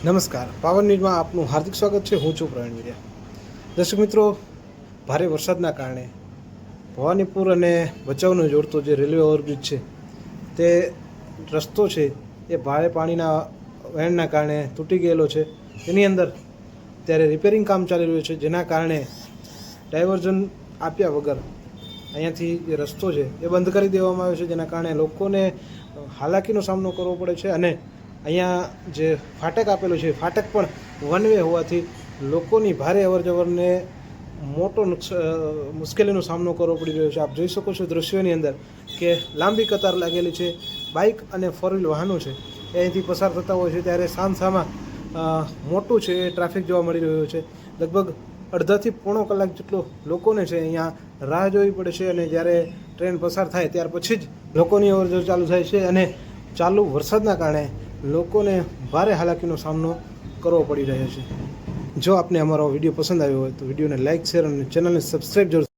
નમસ્કાર, પાવન ન્યૂઝમાં આપનું હાર્દિક સ્વાગત છે. હું છું પ્રવીણ વિર્યા. દર્શક મિત્રો, ભારે વરસાદના કારણે ભવાનીપુર અને ભચાઉને જોડતો જે રેલવે ઓવરબ્રિજ છે તે રસ્તો છે એ ભારે પાણીના વહેણના કારણે તૂટી ગયેલો છે. તેની અંદર ત્યારે રિપેરિંગ કામ ચાલી રહ્યું છે, જેના કારણે ડાયવર્ઝન આપ્યા વગર અહીંયાથી જે રસ્તો છે એ બંધ કરી દેવામાં આવ્યો છે, જેના કારણે લોકોને હાલાકીનો સામનો કરવો પડે છે. અને અહીંયા જે ફાટક આપેલું છે ફાટક પણ વન વે હોવાથી લોકોની ભારે અવરજવરને મોટો મુશ્કેલીનો સામનો કરવો પડી રહ્યો છે. આપ જોઈ શકો છો દ્રશ્યોની અંદર કે લાંબી કતાર લાગેલી છે. બાઇક અને ફોર વ્હીલ વાહનો છે એ અહીંથી પસાર થતા હોય છે, ત્યારે સામસામા મોટું છે એ ટ્રાફિક જોવા મળી રહ્યું છે. લગભગ અડધાથી પોણો કલાક જેટલો લોકોને છે અહીંયા રાહ જોવી પડે છે, અને જ્યારે ટ્રેન પસાર થાય ત્યાર પછી જ લોકોની અવરજવર ચાલુ થાય છે. અને ચાલુ વરસાદના કારણે લોકોને ભારે હાલાકીનો સામનો કરવો પડી રહ્યો છે. જો આપને અમારો વિડીયો પસંદ આવ્યો હોય તો વિડીયોને લાઇક, શેર અને ચેનલને સબસ્ક્રાઈબ જરૂર